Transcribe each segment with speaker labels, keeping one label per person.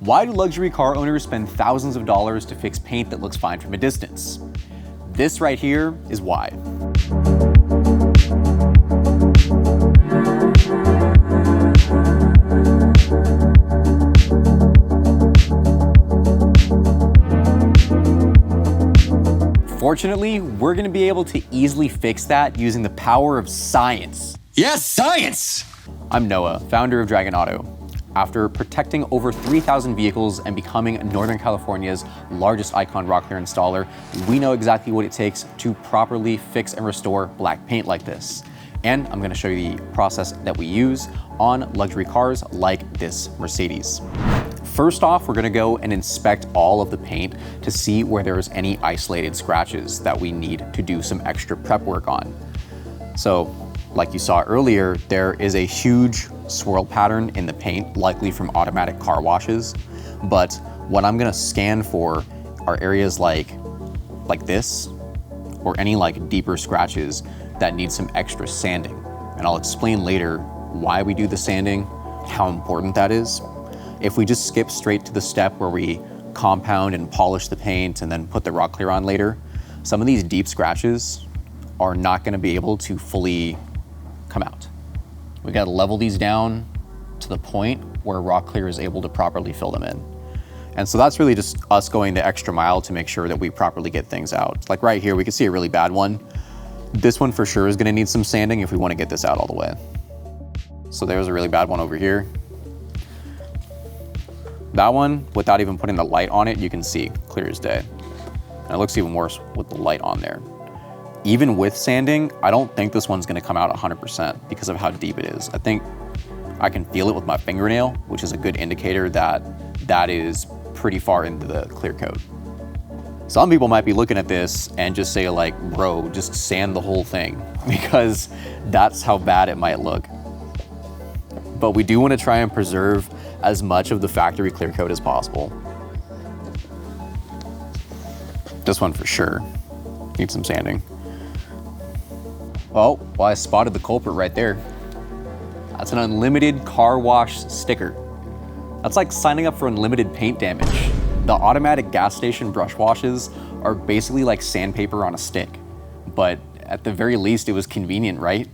Speaker 1: Why do luxury car owners spend thousands of dollars to fix paint that looks fine from a distance? This right here is why. Fortunately, we're gonna be able to easily fix that using the power of science.
Speaker 2: Yes, science!
Speaker 1: I'm Noah, founder of Dragon Auto. After protecting over 3,000 vehicles and becoming Northern California's largest Icon Rocklear installer, we know exactly what it takes to properly fix and restore black paint like this. And I'm gonna show you the process that we use on luxury cars like this Mercedes. First off, we're gonna go and inspect all of the paint to see where there's any isolated scratches that we need to do some extra prep work on. So, like you saw earlier, there is a huge swirl pattern in the paint, likely from automatic car washes. But what I'm gonna scan for are areas like this, or any like deeper scratches that need some extra sanding. And I'll explain later why we do the sanding, how important that is. If we just skip straight to the step where we compound and polish the paint and then put the Rocklear on later, some of these deep scratches are not gonna be able to fully come out. We gotta level these down to the point where Rocklear is able to properly fill them in. And so that's really just us going the extra mile to make sure that we properly get things out. Like right here, we can see a really bad one. This one for sure is gonna need some sanding if we wanna get this out all the way. So there's a really bad one over here. That one, without even putting the light on it, you can see clear as day. And it looks even worse with the light on there. Even with sanding, I don't think this one's gonna come out 100% because of how deep it is. I think I can feel it with my fingernail, which is a good indicator that that is pretty far into the clear coat. Some people might be looking at this and just say like, bro, just sand the whole thing, because that's how bad it might look. But we do wanna try and preserve as much of the factory clear coat as possible. This one for sure needs some sanding. Oh, well, I spotted the culprit right there. That's an unlimited car wash sticker. That's like signing up for unlimited paint damage. The automatic gas station brush washes are basically like sandpaper on a stick, but at the very least, it was convenient, right?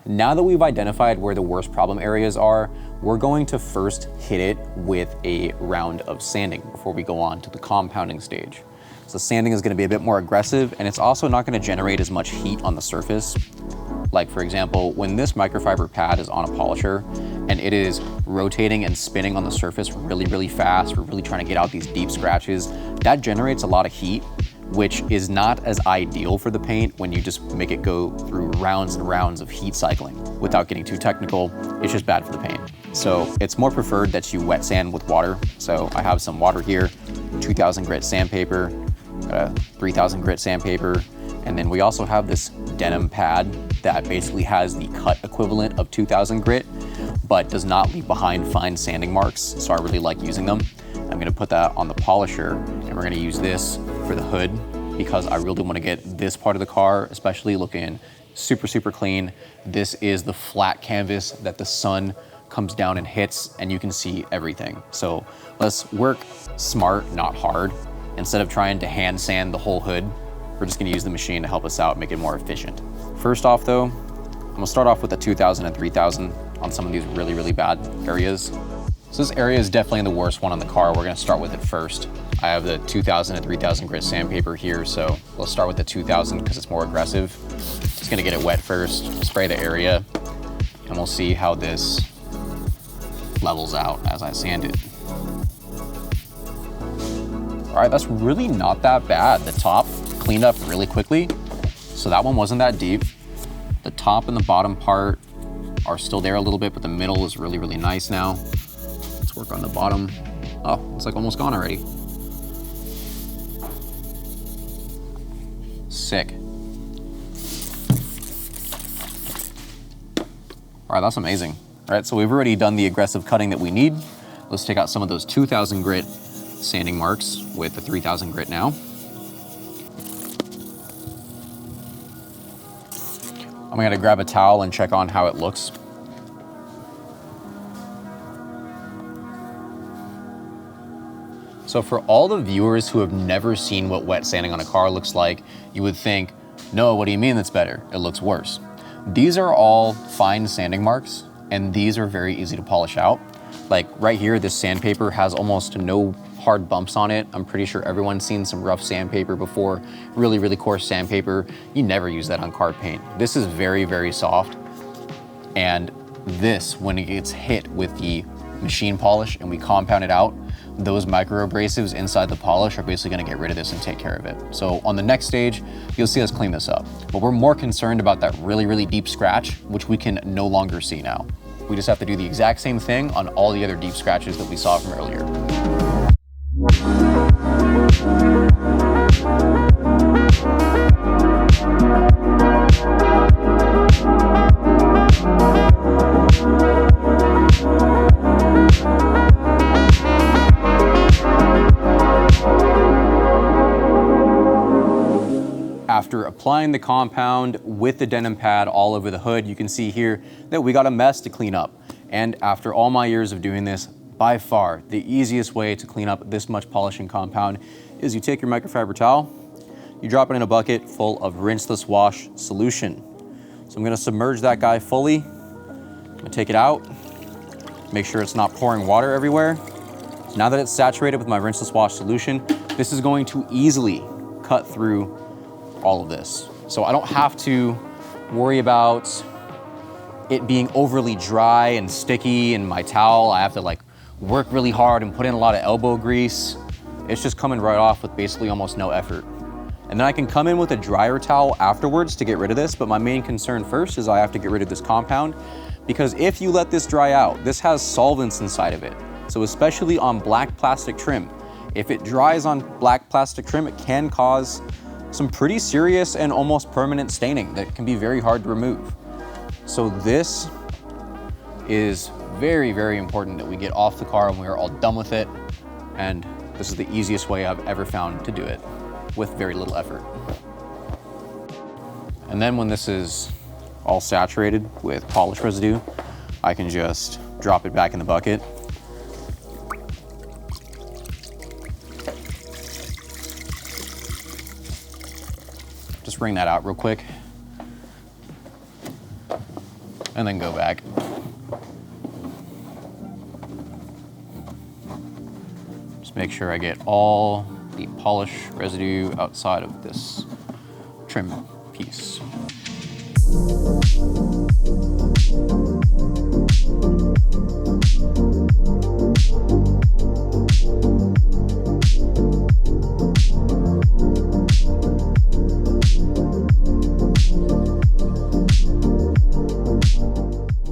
Speaker 1: Now that we've identified where the worst problem areas are, we're going to first hit it with a round of sanding before we go on to the compounding stage. So sanding is gonna be a bit more aggressive, and it's also not gonna generate as much heat on the surface. Like for example, when this microfiber pad is on a polisher and it is rotating and spinning on the surface really, really fast, we're really trying to get out these deep scratches, that generates a lot of heat, which is not as ideal for the paint when you just make it go through rounds and rounds of heat cycling. Without getting too technical, it's just bad for the paint. So it's more preferred that you wet sand with water. So I have some water here, 2000 grit sandpaper, 3000 grit sandpaper, and then we also have this denim pad that basically has the cut equivalent of 2000 grit, but does not leave behind fine sanding marks, so I really like using them. I'm gonna put that on the polisher, and we're gonna use this for the hood because I really wanna get this part of the car, especially looking super, super clean. This is the flat canvas that the sun comes down and hits, and you can see everything. So let's work smart, not hard. Instead of trying to hand sand the whole hood, we're just gonna use the machine to help us out, make it more efficient. First off though, I'm gonna start off with the 2000 and 3000 on some of these really, really bad areas. So this area is definitely the worst one on the car. We're gonna start with it first. I have the 2000 and 3000 grit sandpaper here, so let's start with the 2000 because it's more aggressive. Just gonna get it wet first, spray the area, and we'll see how this levels out as I sand it. All right, that's really not that bad. The top cleaned up really quickly, so that one wasn't that deep. The top and the bottom part are still there a little bit, but the middle is really, really nice now. Let's work on the bottom. Oh, it's like almost gone already. Sick. All right, that's amazing. All right, so we've already done the aggressive cutting that we need. Let's take out some of those 2000 grit sanding marks with the 3000 grit now. I'm gonna grab a towel and check on how it looks. So for all the viewers who have never seen what wet sanding on a car looks like, you would think, no, what do you mean that's better? It looks worse. These are all fine sanding marks, and these are very easy to polish out. Like right here, this sandpaper has almost no hard bumps on it. I'm pretty sure everyone's seen some rough sandpaper before, really, really coarse sandpaper. You never use that on car paint. This is very, very soft. And this, when it gets hit with the machine polish and we compound it out, those micro abrasives inside the polish are basically gonna get rid of this and take care of it. So on the next stage, you'll see us clean this up. But we're more concerned about that really, really deep scratch, which we can no longer see now. We just have to do the exact same thing on all the other deep scratches that we saw from earlier. After applying the compound with the denim pad all over the hood, you can see here that we got a mess to clean up. And after all my years of doing this, by far, the easiest way to clean up this much polishing compound is you take your microfiber towel, you drop it in a bucket full of rinseless wash solution. So I'm gonna submerge that guy fully. I'm gonna take it out, make sure it's not pouring water everywhere. Now that it's saturated with my rinseless wash solution, this is going to easily cut through all of this. So I don't have to worry about it being overly dry and sticky in my towel. I have to like work really hard and put in a lot of elbow grease. It's just coming right off with basically almost no effort. And then I can come in with a drier towel afterwards to get rid of this, but my main concern first is I have to get rid of this compound, because if you let this dry out, this has solvents inside of it. So especially on black plastic trim, if it dries on black plastic trim, it can cause some pretty serious and almost permanent staining that can be very hard to remove. So this is very, very important that we get off the car when we are all done with it. And this is the easiest way I've ever found to do it with very little effort. And then when this is all saturated with polish residue, I can just drop it back in the bucket. Just wring that out real quick, and then go back. Just make sure I get all the polish residue outside of this trim piece.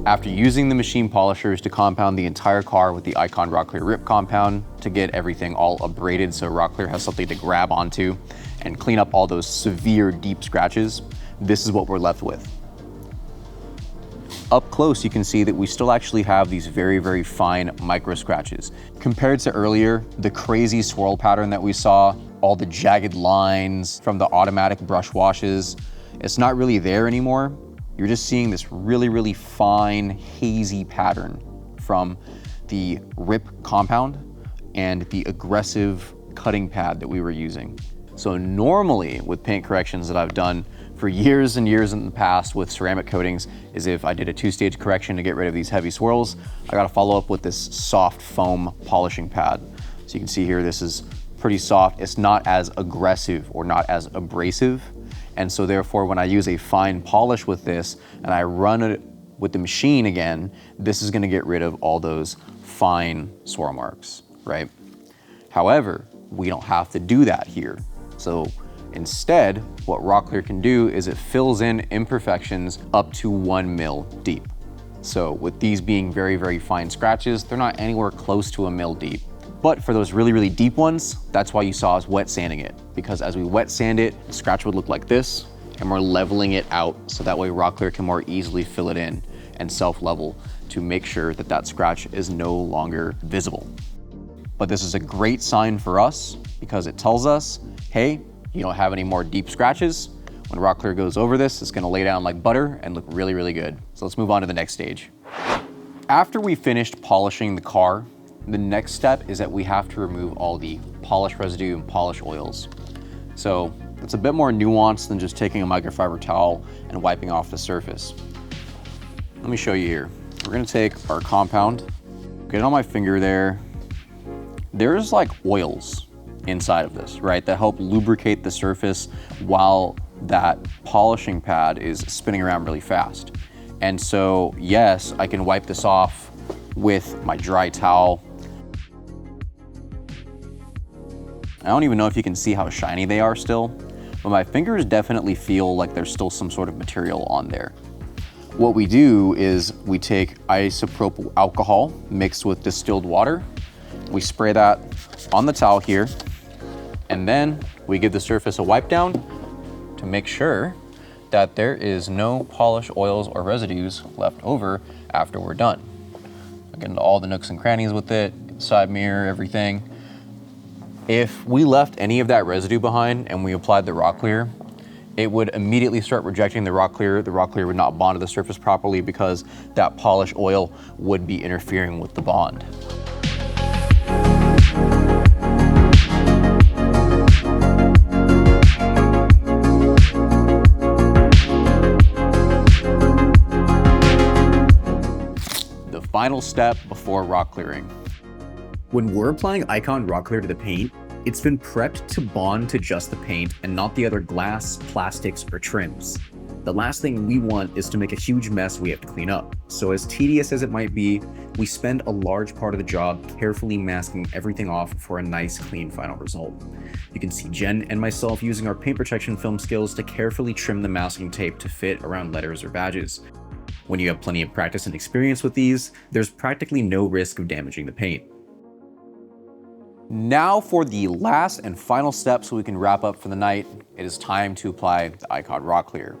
Speaker 1: After using the machine polishers to compound the entire car with the Icon Rocklear Rip compound to get everything all abraded so Rocklear has something to grab onto and clean up all those severe deep scratches, this is what we're left with. Up close, you can see that we still actually have these very, very fine micro scratches. Compared to earlier, the crazy swirl pattern that we saw, all the jagged lines from the automatic brush washes, it's not really there anymore. You're just seeing this really, really fine, hazy pattern from the Rip compound and the aggressive cutting pad that we were using. So normally with paint corrections that I've done for years and years in the past with ceramic coatings is if I did a two-stage correction to get rid of these heavy swirls, I gotta follow up with this soft foam polishing pad. So you can see here, this is pretty soft. It's not as aggressive or not as abrasive. And so therefore, when I use a fine polish with this and I run it with the machine again, this is gonna get rid of all those fine swirl marks, right? However, we don't have to do that here. So instead, what Rocklear can do is it fills in imperfections up to 1 mil deep. So with these being very, very fine scratches, they're not anywhere close to 1 mil deep. But for those really, really deep ones, that's why you saw us wet sanding it. Because as we wet sand it, the scratch would look like this, and we're leveling it out so that way Rocklear can more easily fill it in and self-level to make sure that that scratch is no longer visible. But this is a great sign for us because it tells us, hey, you don't have any more deep scratches. When Rocklear goes over this, it's gonna lay down like butter and look really, really good. So let's move on to the next stage. After we finished polishing the car, the next step is that we have to remove all the polish residue and polish oils. So it's a bit more nuanced than just taking a microfiber towel and wiping off the surface. Let me show you here. We're gonna take our compound, get it on my finger there. There's like oils inside of this, right? That help lubricate the surface while that polishing pad is spinning around really fast. And so, yes, I can wipe this off with my dry towel. I don't even know if you can see how shiny they are still, but my fingers definitely feel like there's still some sort of material on there. What we do is we take isopropyl alcohol mixed with distilled water. We spray that on the towel here, and then we give the surface a wipe down to make sure that there is no polish oils or residues left over after we're done. I get into all the nooks and crannies with it, side mirror, everything. If we left any of that residue behind and we applied the Rocklear, it would immediately start rejecting the Rocklear. The Rocklear would not bond to the surface properly because that polish oil would be interfering with the bond. The final step before rock clearing. When we're applying Icon Rocklear to the paint, it's been prepped to bond to just the paint and not the other glass, plastics, or trims. The last thing we want is to make a huge mess we have to clean up. So as tedious as it might be, we spend a large part of the job carefully masking everything off for a nice, clean final result. You can see Jen and myself using our paint protection film skills to carefully trim the masking tape to fit around letters or badges. When you have plenty of practice and experience with these, there's practically no risk of damaging the paint. Now for the last and final step so we can wrap up for the night, it is time to apply the Icon Rocklear.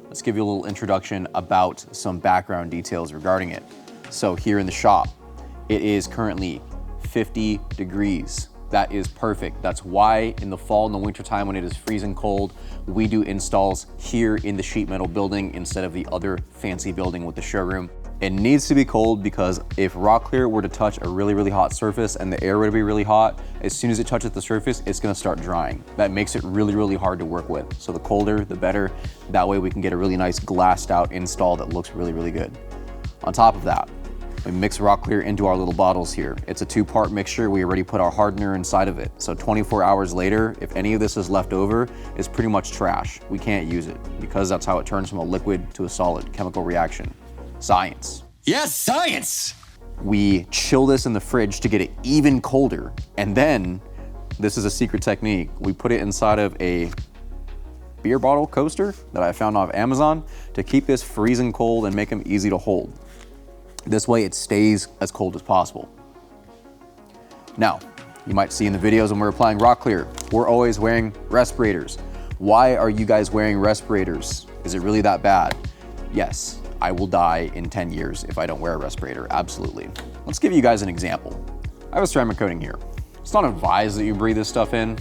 Speaker 1: Let's give you a little introduction about some background details regarding it. So here in the shop, it is currently 50 degrees. That is perfect. That's why in the fall and the winter time when it is freezing cold, we do installs here in the sheet metal building instead of the other fancy building with the showroom. It needs to be cold because if Rocklear were to touch a really, really hot surface and the air were to be really hot, as soon as it touches the surface, it's gonna start drying. That makes it really, really hard to work with. So the colder, the better. That way we can get a really nice glassed out install that looks really, really good. On top of that, we mix Rocklear into our little bottles here. It's a 2-part mixture. We already put our hardener inside of it. So 24 hours later, if any of this is left over, it's pretty much trash. We can't use it because that's how it turns from a liquid to a solid chemical reaction. Science.
Speaker 2: Yes, science!
Speaker 1: We chill this in the fridge to get it even colder. And then, this is a secret technique. We put it inside of a beer bottle coaster that I found off Amazon to keep this freezing cold and make them easy to hold. This way it stays as cold as possible. Now, you might see in the videos when we're applying Rocklear, we're always wearing respirators. Why are you guys wearing respirators? Is it really that bad? Yes. I will die in 10 years if I don't wear a respirator, absolutely. Let's give you guys an example. I have a ceramic coating here. It's not advised that you breathe this stuff in,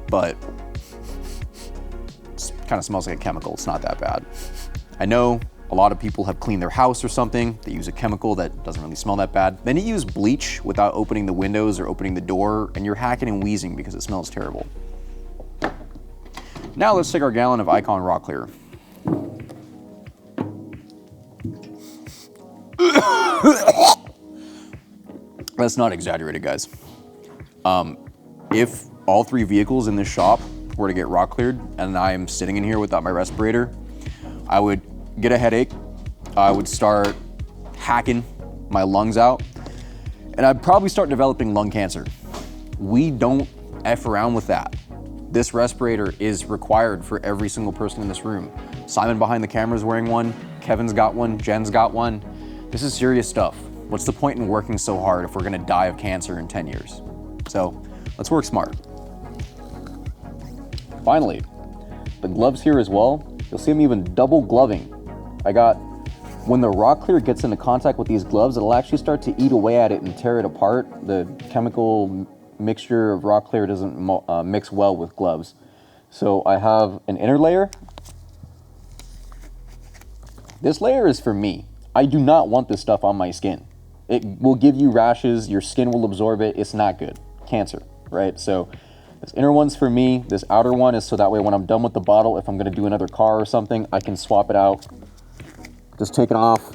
Speaker 1: but it kind of smells like a chemical. It's not that bad. I know a lot of people have cleaned their house or something. They use a chemical that doesn't really smell that bad. Then you use bleach without opening the windows or opening the door, and you're hacking and wheezing because it smells terrible. Now let's take our gallon of Icon Rocklear. That's not exaggerated, guys. If all 3 vehicles in this shop were to get rock cleared and I am sitting in here without my respirator, I would get a headache. I would start hacking my lungs out, and I'd probably start developing lung cancer. We don't F around with that. This respirator is required for every single person in this room. Simon behind the camera is wearing one. Kevin's got one. Jen's got one. This is serious stuff. What's the point in working so hard if we're gonna die of cancer in 10 years? So let's work smart. Finally, the gloves here as well. You'll see them even double gloving. When the Rocklear gets into contact with these gloves, it'll actually start to eat away at it and tear it apart. The chemical mixture of Rocklear doesn't mix well with gloves. So I have an inner layer. This layer is for me. I do not want this stuff on my skin. It will give you rashes, your skin will absorb it, it's not good. Cancer, right? So this inner one's for me, this outer one is so that way when I'm done with the bottle, if I'm gonna do another car or something, I can swap it out, just take it off,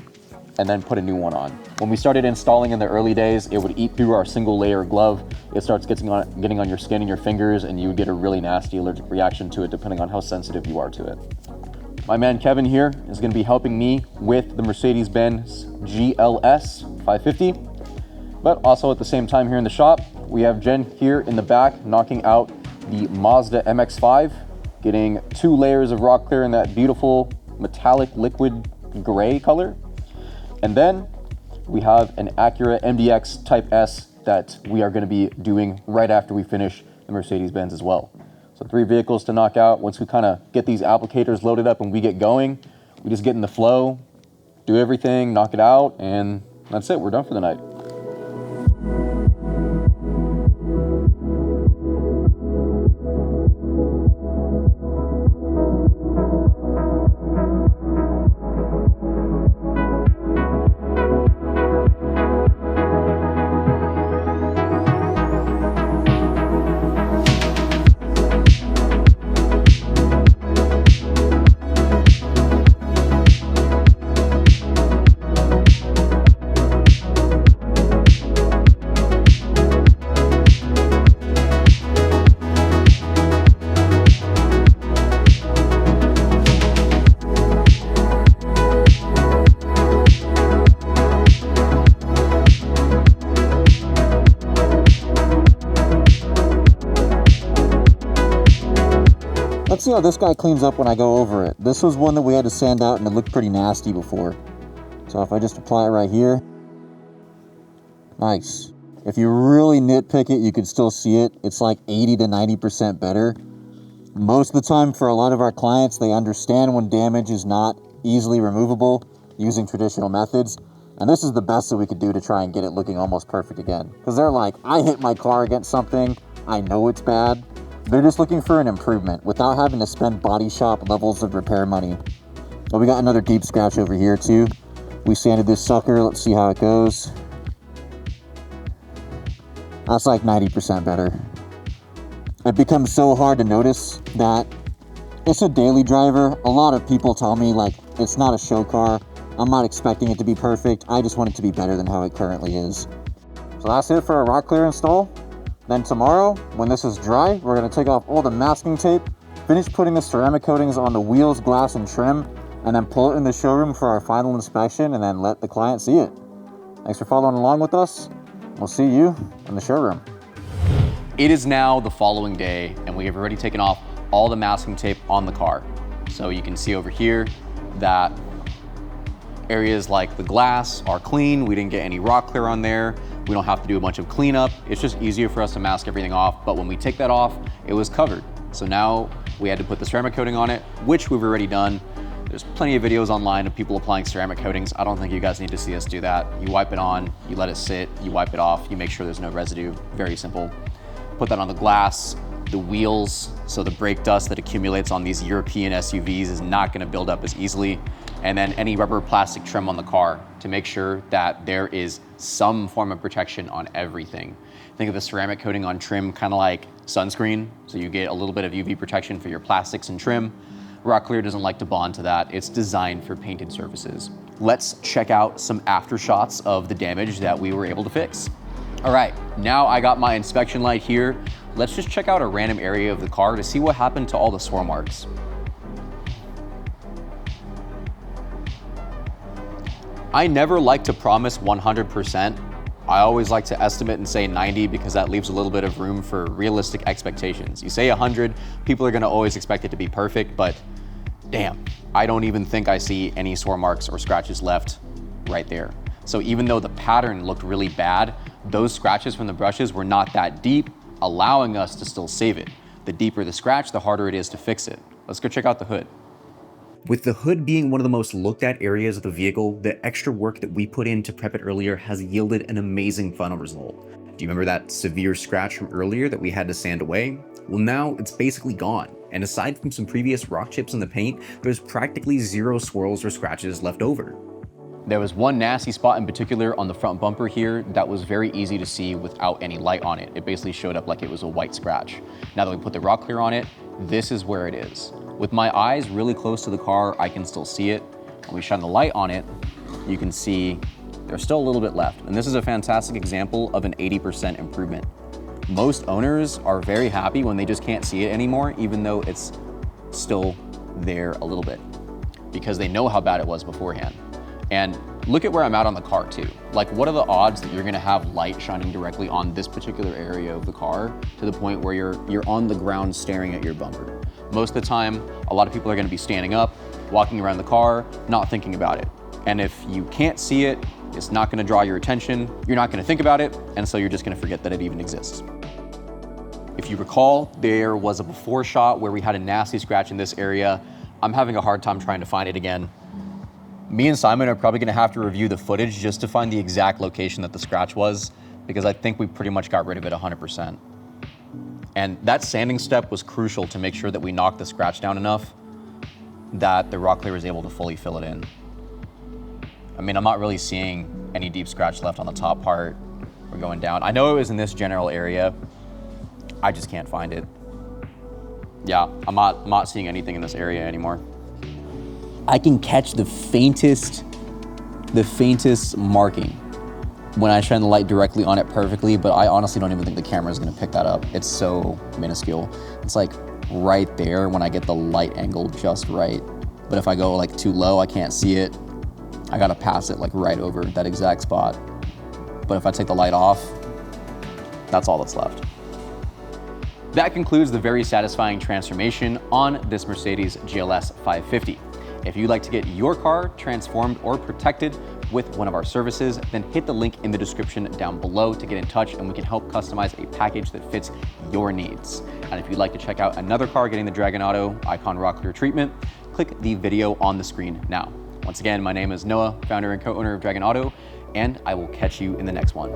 Speaker 1: and then put a new one on. When we started installing in the early days, it would eat through our single layer glove. It starts getting on your skin and your fingers, and you would get a really nasty allergic reaction to it depending on how sensitive you are to it. My man Kevin here is gonna be helping me with the Mercedes-Benz GLS 550. But also at the same time here in the shop, we have Jen here in the back knocking out the Mazda MX-5, getting 2 layers of Rocklear in that beautiful metallic liquid gray color. And then we have an Acura MDX Type S that we are gonna be doing right after we finish the Mercedes-Benz as well. So 3 vehicles to knock out. Once we kind of get these applicators loaded up and we get going, we just get in the flow, do everything, knock it out, and that's it, we're done for the night. Let's see how this guy cleans up when I go over it. This was one that we had to sand out and it looked pretty nasty before. So if I just apply it right here, nice. If you really nitpick it, you can still see it. It's like 80 to 90% better. Most of the time for a lot of our clients, they understand when damage is not easily removable using traditional methods. And this is the best that we could do to try and get it looking almost perfect again. Because they're like, I hit my car against something, I know it's bad. They're just looking for an improvement without having to spend body shop levels of repair money. But we got another deep scratch over here too. We sanded this sucker, let's see how it goes. That's like 90% better. It becomes so hard to notice that it's a daily driver. A lot of people tell me like, it's not a show car. I'm not expecting it to be perfect. I just want it to be better than how it currently is. So that's it for a Rocklear install. Then tomorrow, when this is dry, we're gonna take off all the masking tape, finish putting the ceramic coatings on the wheels, glass, and trim, and then pull it in the showroom for our final inspection and then let the client see it. Thanks for following along with us. We'll see you in the showroom. It is now the following day, and we have already taken off all the masking tape on the car. So you can see over here that areas like the glass are clean. We didn't get any Rocklear on there. We don't have to do a bunch of cleanup. It's just easier for us to mask everything off. But when we take that off, it was covered. So now we had to put the ceramic coating on it, which we've already done. There's plenty of videos online of people applying ceramic coatings. I don't think you guys need to see us do that. You wipe it on, you let it sit, you wipe it off, you make sure there's no residue. Very simple. Put that on the glass, the wheels, so the brake dust that accumulates on these European SUVs is not gonna build up as easily. And then any rubber plastic trim on the car to make sure that there is some form of protection on everything. Think of the ceramic coating on trim kind of like sunscreen, so you get a little bit of UV protection for your plastics and trim. Rocklear doesn't like to bond to that. It's designed for painted surfaces. Let's check out some after shots of the damage that we were able to fix. All right, now I got my inspection light here. Let's just check out a random area of the car to see what happened to all the swirl marks. I never like to promise 100%. I always like to estimate and say 90 because that leaves a little bit of room for realistic expectations. You say 100, people are gonna always expect it to be perfect, but damn, I don't even think I see any swirl marks or scratches left right there. So even though the pattern looked really bad, those scratches from the brushes were not that deep, allowing us to still save it. The deeper the scratch, the harder it is to fix it. Let's go check out the hood. With the hood being one of the most looked at areas of the vehicle, the extra work that we put in to prep it earlier has yielded an amazing final result. Do you remember that severe scratch from earlier that we had to sand away? Well, now it's basically gone. And aside from some previous rock chips in the paint, there's practically zero swirls or scratches left over. There was one nasty spot in particular on the front bumper here that was very easy to see without any light on it. It basically showed up like it was a white scratch. Now that we put the Rocklear on it, this is where it is. With my eyes really close to the car, I can still see it. When we shine the light on it, you can see there's still a little bit left. And this is a fantastic example of an 80% improvement. Most owners are very happy when they just can't see it anymore, even though it's still there a little bit, because they know how bad it was beforehand. And look at where I'm at on the car too. Like, what are the odds that you're gonna have light shining directly on this particular area of the car to the point where you're on the ground staring at your bumper? Most of the time, a lot of people are gonna be standing up, walking around the car, not thinking about it. And if you can't see it, it's not gonna draw your attention, you're not gonna think about it, and so you're just gonna forget that it even exists. If you recall, there was a before shot where we had a nasty scratch in this area. I'm having a hard time trying to find it again. Me and Simon are probably gonna have to review the footage just to find the exact location that the scratch was, because I think we pretty much got rid of it 100%. And that sanding step was crucial to make sure that we knocked the scratch down enough that the Rocklear was able to fully fill it in. I mean, I'm not really seeing any deep scratch left on the top part. We're going down. I know it was in this general area. I just can't find it. Yeah, I'm not seeing anything in this area anymore. I can catch the faintest marking when I shine the light directly on it perfectly, but I honestly don't even think the camera is gonna pick that up. It's so minuscule. It's like right there when I get the light angle just right. But if I go like too low, I can't see it. I gotta pass it like right over that exact spot. But if I take the light off, that's all that's left. That concludes the very satisfying transformation on this Mercedes GLS 550. If you'd like to get your car transformed or protected with one of our services, then hit the link in the description down below to get in touch, and we can help customize a package that fits your needs. And if you'd like to check out another car getting the Dragon Auto Icon Rocklear treatment, click the video on the screen now. Once again, my name is Noah, founder and co-owner of Dragon Auto, and I will catch you in the next one.